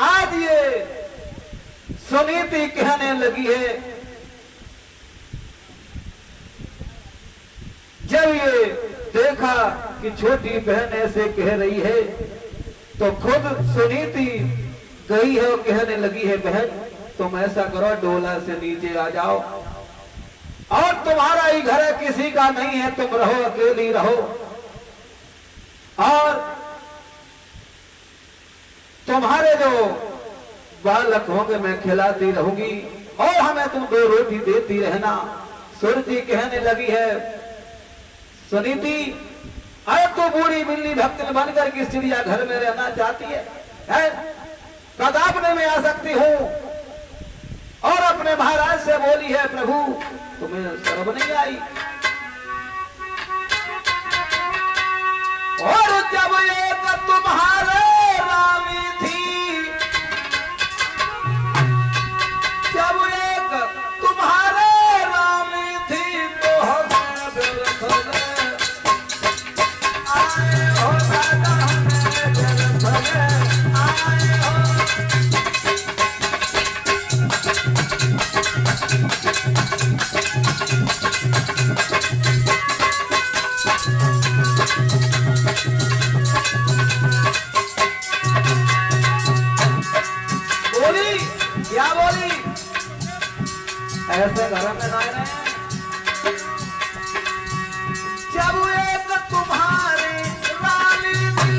आज ये सुनीति कहने लगी है, जब ये देखा कि छोटी बहन ऐसे कह रही है तो खुद सुनीति गई है और कहने लगी है, बहन तुम ऐसा करो डोला से नीचे आ जाओ और तुम्हारा ही घर है, किसी का नहीं है, तुम रहो, अकेली रहो और तुम्हारे जो बालक होंगे मैं खिलाती रहूंगी और हमें तुम 2 रोटी देती रहना। सुरती कहने लगी है, सुनीति अरे तो बूढ़ी बिल्ली भक्तिन बनकर के चिड़िया घर में रहना चाहती है? कदापने में आ सकती हूं। और अपने महाराज से बोली है, प्रभु तुम्हें शर्म नहीं आई? और जब एक तुम्हारे रामी थी, जब एक तुम्हारे रामी थी तो हमें बिलखले आए हो दादा, हमें बिलखले आए हो। बोली क्या बोली? ऐसे घर में ना रहे। जब एक तुम्हारे रानी थी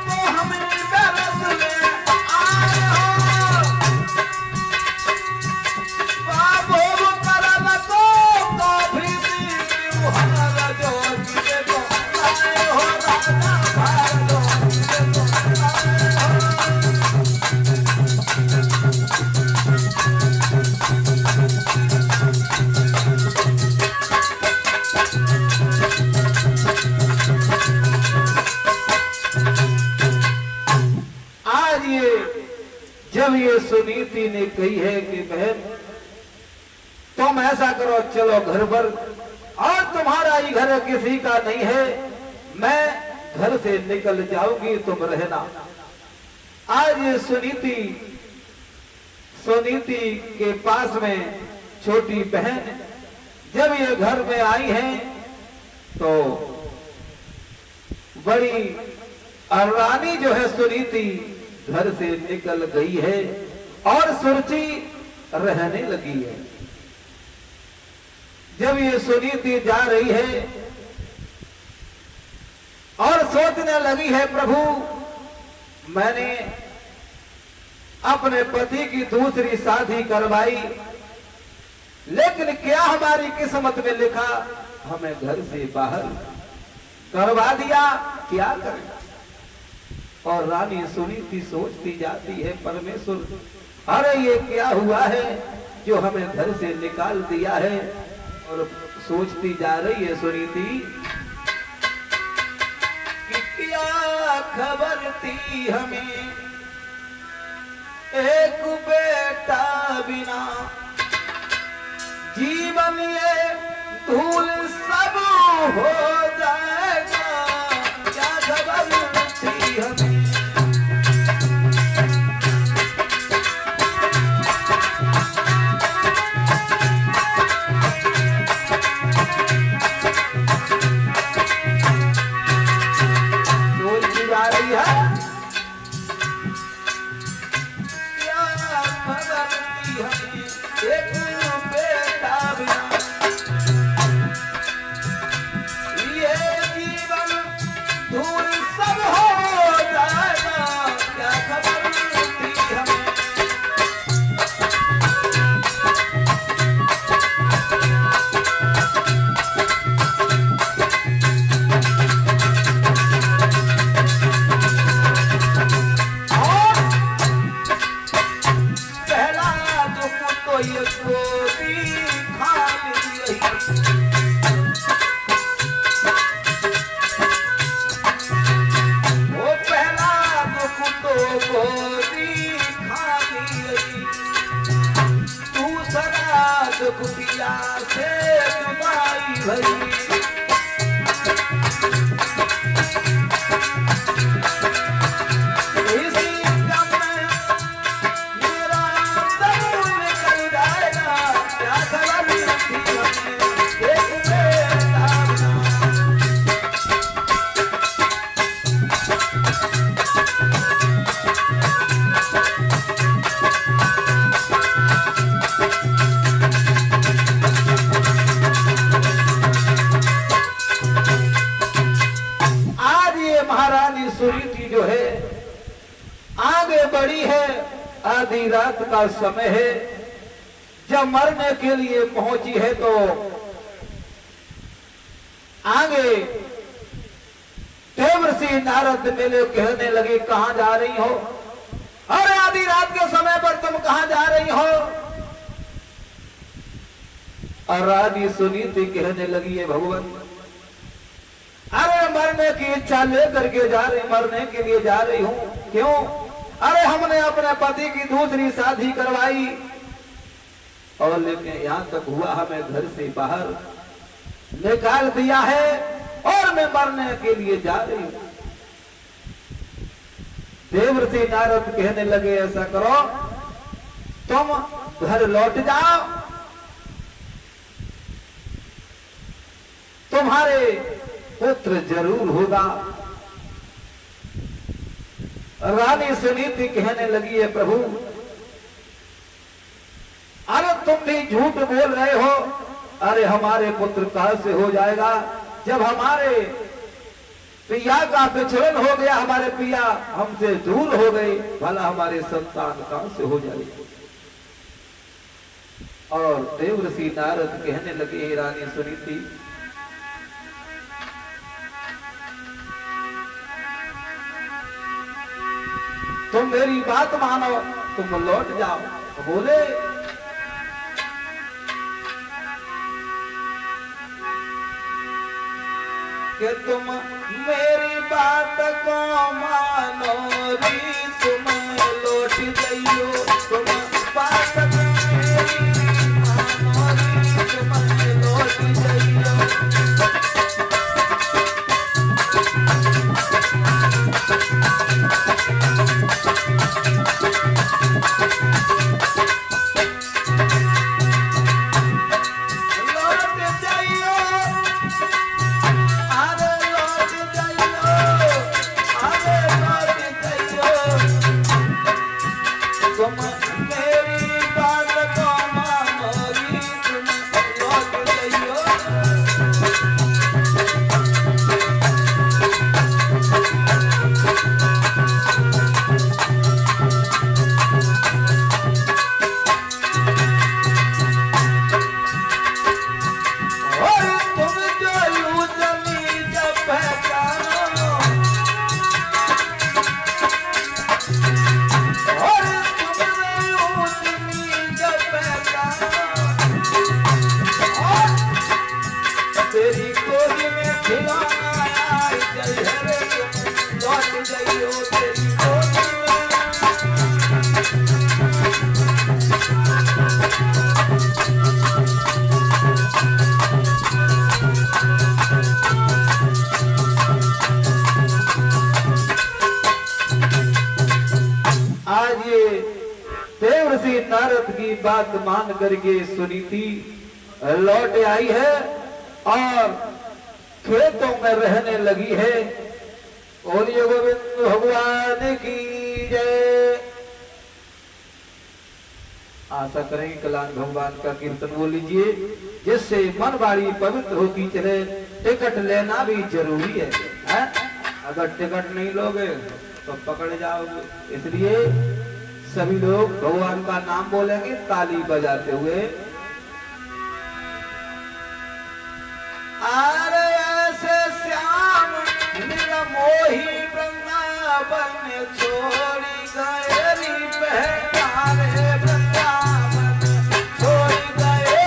तो हमें बरस में आए हो, बाबू करम को कॉफी पी हमारा जो किसे को आए हो, राजा भालो किसे को आए हो। आज ये जब ये सुनीति ने कही है कि बहन तुम ऐसा करो, चलो घर पर, और तुम्हारा ही घर किसी का नहीं है, मैं घर से निकल जाऊंगी, तुम रहना। आज ये सुनीति के पास में छोटी बहन जब ये घर में आई है तो बड़ी रानी जो है सुनीति घर से निकल गई है और सुरची रहने लगी है। जब ये सुनीति जा रही है और सोचने लगी है, प्रभु मैंने अपने पति की दूसरी शादी करवाई, लेकिन क्या हमारी किस्मत में लिखा, हमें घर से बाहर करवा दिया, क्या करें? और रानी सुनीति सोचती जाती है, परमेश्वर अरे ये क्या हुआ है जो हमें घर से निकाल दिया है? और सोचती जा रही है सुनीति कि क्या खबर थी हमें एक बेटा बिना, जीवन ये धूल सब हो जाएगा, क्या खबर थी हमें? सोचती जा रही है क्या खबर थी हमें एक बेटा बिना, ये जीवन धूल सब हो जाएगा, क्या खबर थी हमें? और पहला दुख तो ये गोदी खाली रही, वो पहला दुख तो गोदी खाली रही, दूसरा कुटिया से जुदाई भई। महारानी सुनीति जो है आगे बढ़ी है। आधी रात का समय है, जब मरने के लिए पहुंची है तो आगे देवर्षि नारद मिले, कहने लगे कहां जा रही हो? अरे आधी रात के समय पर तुम कहां जा रही हो? और रानी सुनीति कहने लगी है भगवान, अरे मरने की इच्छा लेकर के जा रही, मरने के लिए जा रही हूं। क्यों? अरे हमने अपने पति की दूसरी शादी करवाई और लेकिन यहां तक हुआ, हमें घर से बाहर निकाल दिया है और मैं मरने के लिए जा रही हूं। देवर्षि नारद कहने लगे ऐसा करो, तुम घर लौट जाओ, तुम्हारे पुत्र जरूर होगा। रानी सुनीति कहने लगी है प्रभु, अरे तुम भी झूठ बोल रहे हो। अरे हमारे पुत्र कहां से हो जाएगा, जब हमारे पिया का विछड़न हो गया, हमारे पिया हमसे दूर हो गए, भला हमारे संतान कहां से हो जाएगी। और देवर्षि नारद कहने लगे रानी सुनीति, तुम मेरी बात मानो, तुम लौट जाओ। बोले कि तुम मेरी बात को मानो री, तुम लौट जाइयो। तुम बात मेरी मानो री, तुम लौट जाइयो। देवर्षि नारद की बात मान करके सुनीति लौट आई है और खेतों में रहने लगी है। बोलिए गोविंद भगवान की जय। आशा करेंगे कल्याण भगवान का कीर्तन बोल लीजिए, जिससे मन वाणी पवित्र होती चले। टिकट लेना भी जरूरी है? अगर टिकट नहीं लोगे तो पकड़ जाओगे। इसलिए सभी लोग भगवान का नाम बोलेंगे ताली बजाते हुए। आरे ऐसे श्याम निर्मोही वृंदावन छोड़ी गए पहचाने, वृंदावन छोड़ी गए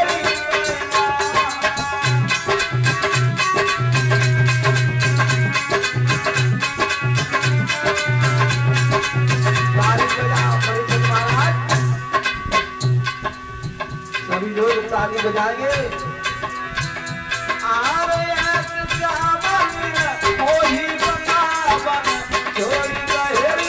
सभी जोर जोर ताली बजाएंगे। आ रहे हैं श्यामल मोही वृंदावन, चोरी गहेरी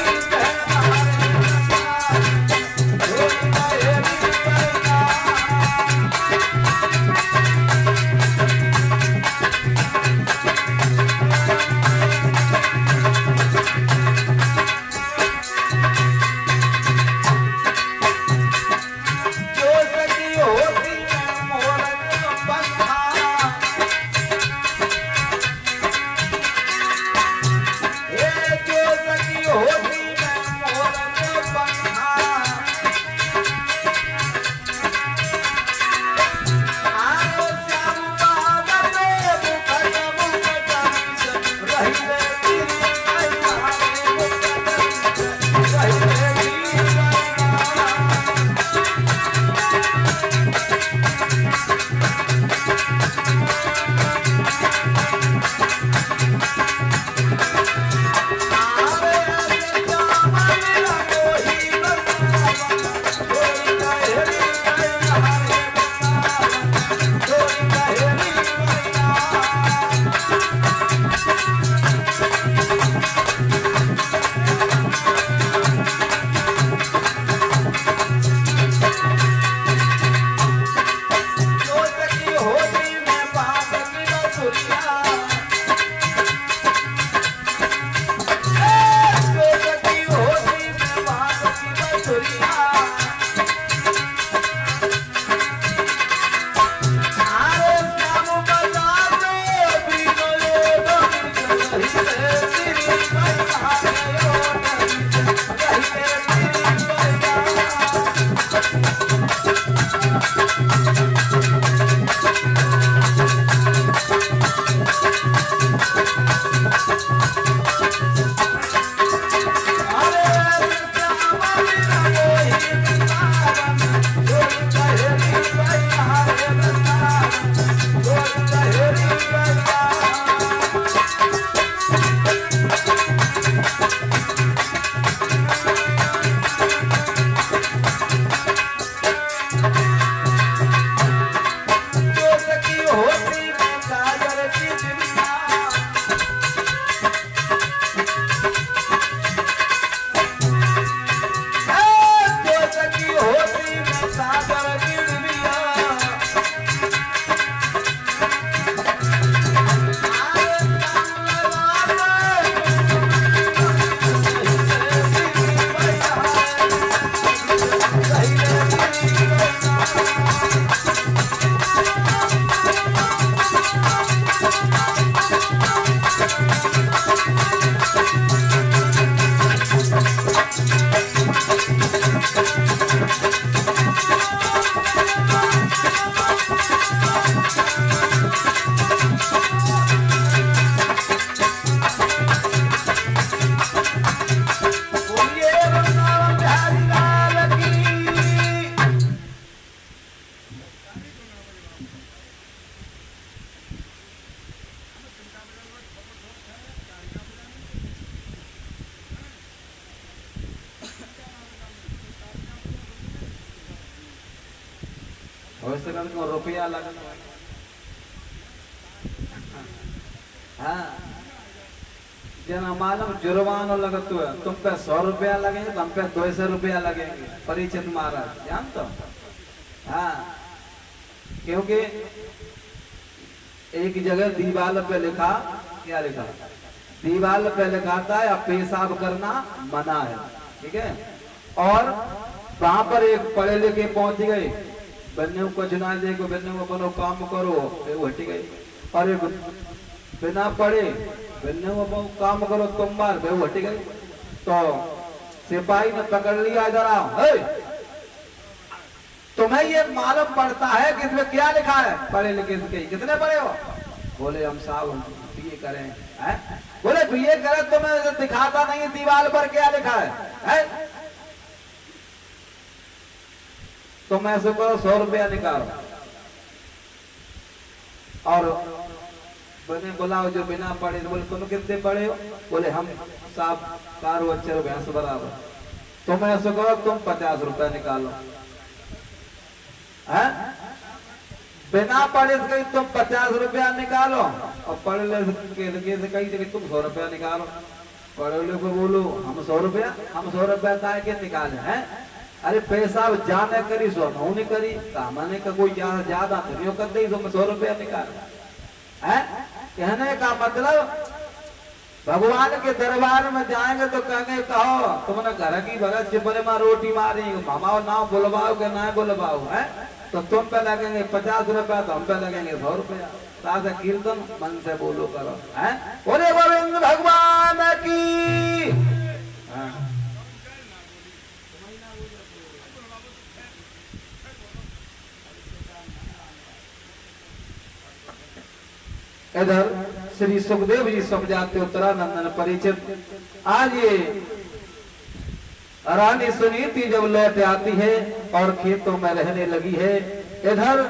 रुपया लगना। हाँ जना मालूम जुर्माना लगत है, तुम पे 100 रुपया लगेंगे, हम पे 200 रुपया लगेंगे। परिचित महाराज जान तो हाँ, क्योंकि एक जगह दीवार पे लिखा, क्या लिखा? दीवार पे लिखा था या पेशाब करना मना है, ठीक है। और वहां पर एक पढ़े लिखे पहुंच गए, बन्ने को जना दे को बन्ने को अपनो काम करो, वो हट गई। और एक बिना पढ़े बन्ने को अपनो काम करो तुम मार, वो हट गई। तो सिपाही ने पकड़ लिया, इधर आओ, तुम्हें ये मालूम पड़ता है कि इसमें क्या लिखा है? पढ़े लिखे कितने पढ़े हो? बोले हम साहब बीए करें हैं? बोले बीए करें, तुम्हें दिखाता नहीं दीवार पर क्या लिखा है? तो मैं ऐसे करो 100 रुपया निकालो और बने बुलाओ जो बिना पढ़े। तो बोले तुम कितने पढ़े हो? बोले हम साहब 4 अक्षर भैंस बराबर। तो मैं ऐसे करो तुम 50 रुपया निकालो है। बिना पढ़े से कहीं तुम 50 रुपया निकालो और पढ़ ले से कहीं तुम 100 रुपया निकालो। पढ़े को बोलो हम 100 रुपया का के निकाले हैं। अरे पैसा जाने करी सो नहीं करी सामान्य का कोई ज्यादा तो कर दे तो 100 रुपया निकाल है। कहने का मतलब भगवान के दरबार में जाएंगे तो कहेंगे कहो तुमने घर की भगत चिपरे में रोटी मारी मामा ना बुलवाओ के ना बुलवाओ है तो तुम पे लगेंगे 50 रुपया तो हम पे लगेंगे 100 रुपया। ताजा कीर्तन मन से बोलो करो है। बोले गोविंद भगवान की। इधर श्री सुखदेव जी समझाते उत्तरानंदन परिचित। आज ये रानी सुनीति जब लौट आती है और खेतों में रहने लगी है, इधर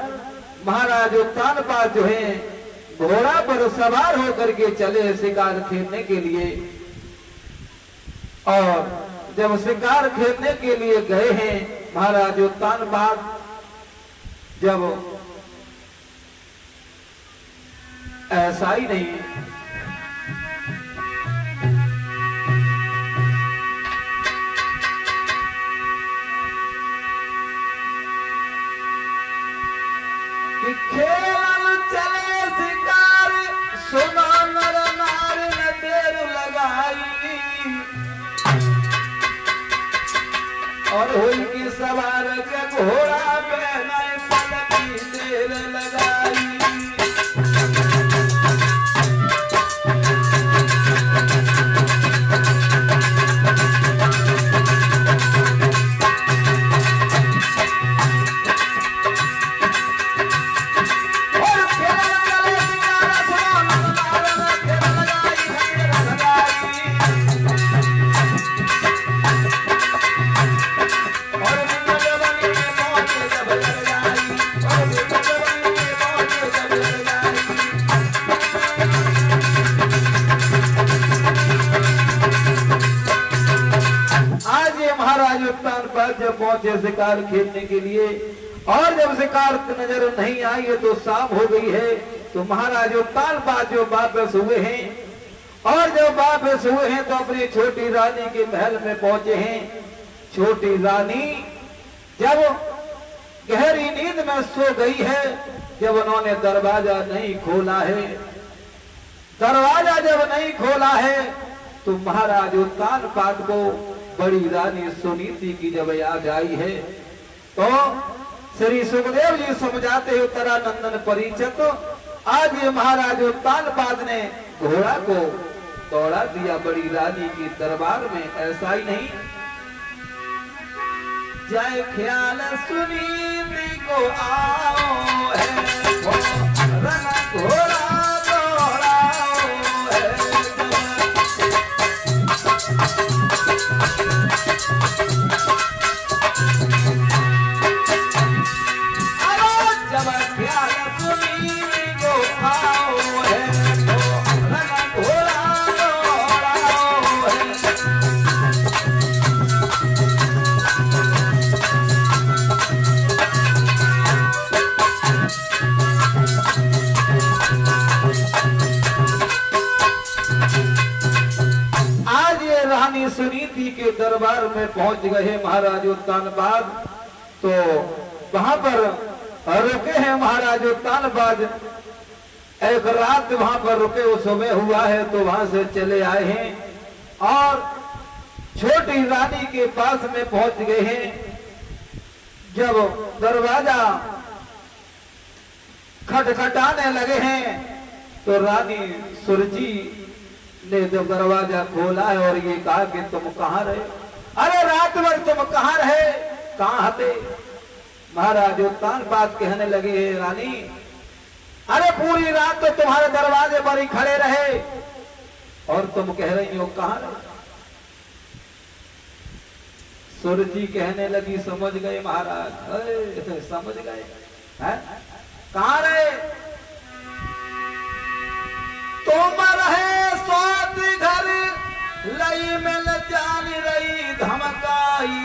महाराज उत्तानपाद जो है घोड़ा पर सवार होकर के चले शिकार खेलने के लिए। और जब शिकार खेलने के लिए गए हैं महाराज उत्तानपाद, जब ऐसा ही नहीं कि खेल चले शिकार सुना नर नारी ने देर लगाई और हुई की सवार के घोड़ा पे नए पल की देर लगाई। जब पहुंचे शिकार खेलने के लिए और जब शिकार नजर नहीं आई है तो शाम हो गई है, तो महाराज उत्तानपाद जो वापस हुए हैं और जब वापस हुए हैं तो अपनी छोटी रानी के महल में पहुंचे हैं। छोटी रानी जब गहरी नींद में सो गई है, जब उन्होंने दरवाजा नहीं खोला है, दरवाजा जब नहीं खोला है तो महाराज उत्तानपाद को बड़ी रानी सुनीति की जब याद आई है, तो श्री सुखदेव जी समझाते हैं उत्तरानंदन परिचित। आज ये महाराज उत्तानपाद ने घोड़ा को दौड़ा दिया बड़ी रानी की दरबार में। ऐसा ही नहीं, जय ख्याल सुनीति को आओ है घोड़ा सुनीति के दरबार में पहुंच गए महाराज उत्तानपाद। तो वहां पर रुके हैं महाराज उत्तानपाद, एक रात वहां पर रुके, वो सुबह हुआ है तो वहां से चले आए हैं और छोटी रानी के पास में पहुंच गए हैं। जब दरवाजा खटखटाने लगे हैं तो रानी सुरजी ने जब दरवाजा खोला है और ये कहा कि तुम कहाँ रहे? अरे रात भर तुम कहाँ रहे, कहाँ थे? महाराज उत्तानपाद कहने लगे हे रानी, अरे पूरी रात तो तुम्हारे दरवाजे पर ही खड़े रहे और तुम कह रही हो कहाँ रहे? सुरजी कहने लगी समझ गए महाराज, समझ गए हैं, कहाँ रहे? तुम रहे स्वात घर लई में न जानी रही धमकाई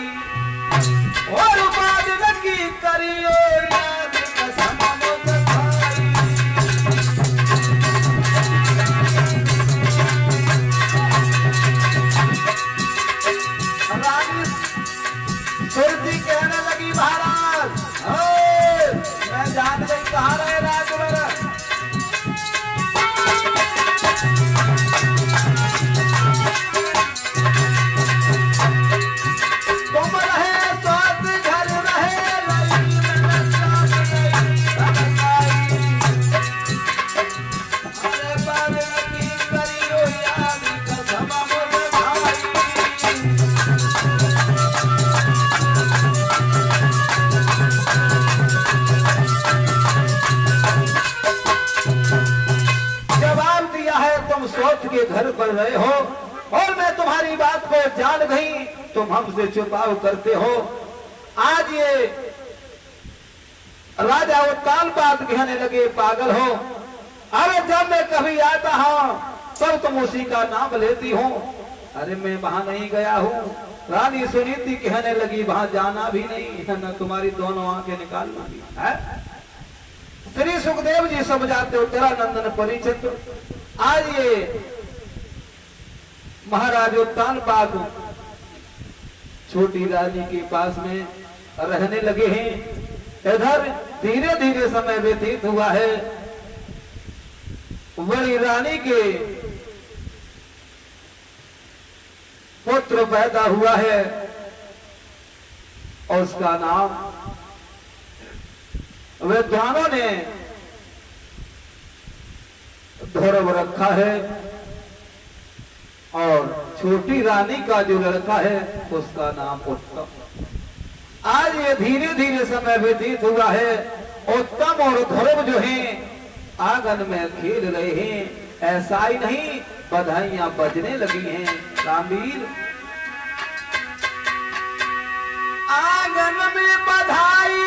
और बाद की करियो याद कसम कहाँ रहे राजवर? तुम रहे स्वाद घर रहे लई में अरे बाल की करियो याद कसम मोर भाई। जवाब दिया है तुम सोच के घर पर रहे हो और मैं तुम्हारी बात को जान गई, तुम हमसे छुपाव करते हो। आज ये राजा वो ताल बात कहने लगे पागल हो। अरे जब मैं कभी आता हूं तब तुम उसी का नाम लेती हो। अरे मैं वहां नहीं गया हूं। रानी सुनीति कहने लगी वहां जाना भी नहीं है, न तुम्हारी दोनों आंखें निकालना भी है। श्री सुखदेव जी समझाते हो तेरा नंदन परिचित। आज ये महाराज उत्तान बाग छोटी रानी के पास में रहने लगे हैं। इधर धीरे धीरे समय व्यतीत हुआ है। बड़ी रानी के पुत्र पैदा हुआ है और उसका नाम विद्वानों ने ध्रुव रखा है और छोटी रानी का जो लड़का है उसका नाम उत्तम। आज ये धीरे धीरे समय व्यतीत हुआ है। उत्तम और ध्रुव जो हैं आंगन में खेल रहे हैं। ऐसा ही नहीं बधाइयां बजने लगी हैं। रामवीर आंगन में बधाई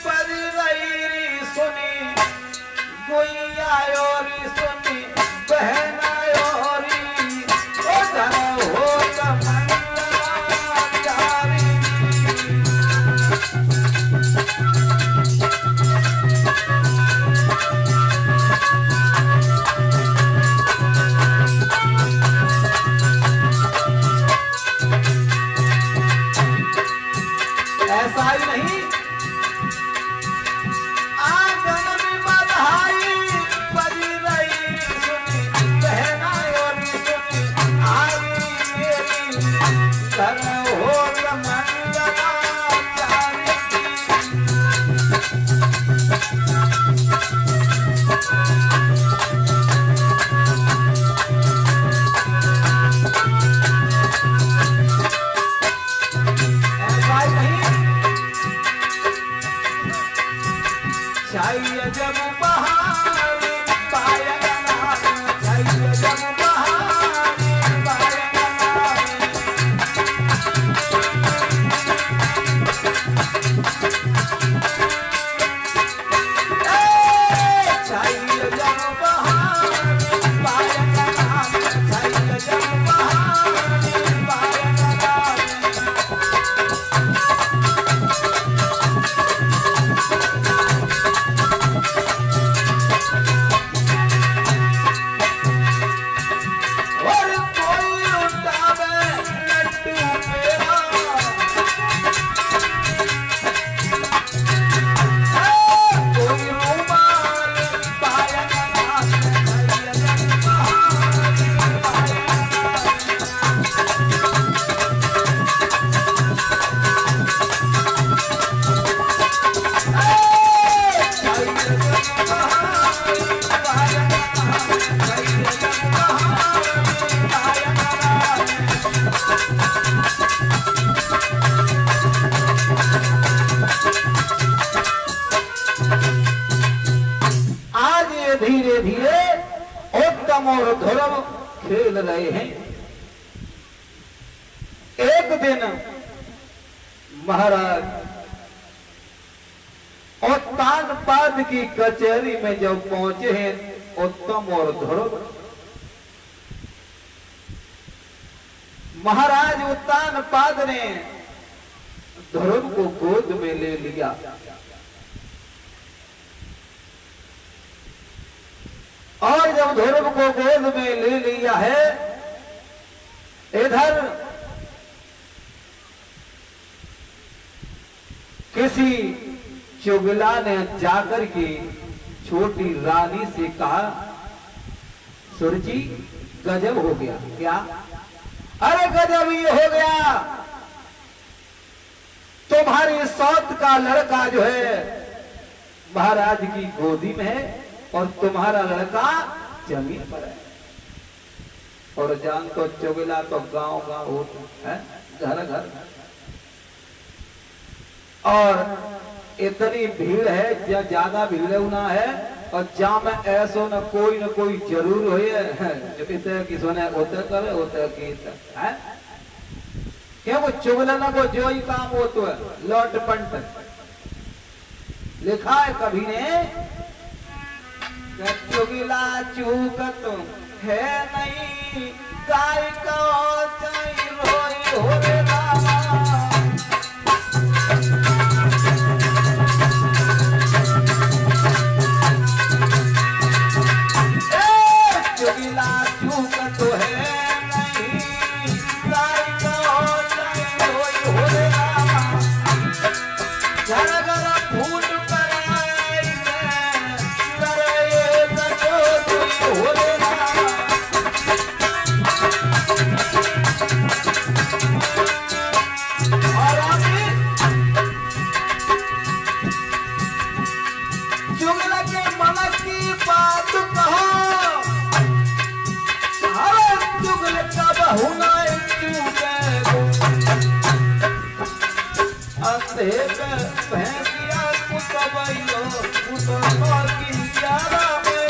बज रही सुनी, कोई आयो री सुनी बहन आयो री, ओ धन हो ऐसा ही नहीं आंगन में बधाई बज रही सुनी, बहना योरी सुनी आई मेरी, धन हो मंगला चारी। ऐसा ही नहीं चाहिए जब बहार पायगना, चाहिए जब बहार पायगना, चाहिए जब बहार पायगना, चाहिए जब बहार पायगना। और कोई उठावे लड्डू पेड़ा, कोई रुमाल पायगना, चाहिए जब बहार पायगना। चाहिए जब बहार पायगना, चाहिए जब बहार पायगना। आज ये धीरे धीरे उत्तम और ध्रुव खेल रहे हैं। एक दिन महाराज उत्तान पाद की कचहरी में जब पहुंचे हैं उत्तम और ध्रुव, महाराज उत्तान पाद ने ध्रुव को गोद में ले लिया और जब ध्रुव को गोद में ले लिया है, इधर किसी चुगला ने जाकर के छोटी रानी से कहा, सुरजी गजब हो गया। क्या? अरे गजब ये हो गया, तुम्हारे सौत का लड़का जो है महाराज की गोदी में है और तुम्हारा लड़का जमीन पर है। और जान तो चुगला तो गांव गांव होता है, घर घर, और इतनी भीड़ है, ज्यादा भीड़ ना है, और जहां में ऐसो न कोई जरूर हो किसने होते करे होते की है क्या? वो चुगला ना को जो ही काम हो तो है लौट पंट लिखा है कभी ने, चुगला चूकत है नहीं, गाय का रोई हो रे रामा। चुगला चूकत है नहीं, गाय का रोई हो रे रामा। घर घर फूट पर आई मैं, करे सको तुई हो रे रामा। और आगे चुगला के मन की बात कहो, चुगल का बहुना भैंसिया कुतबैयो कुतबा की प्यारा में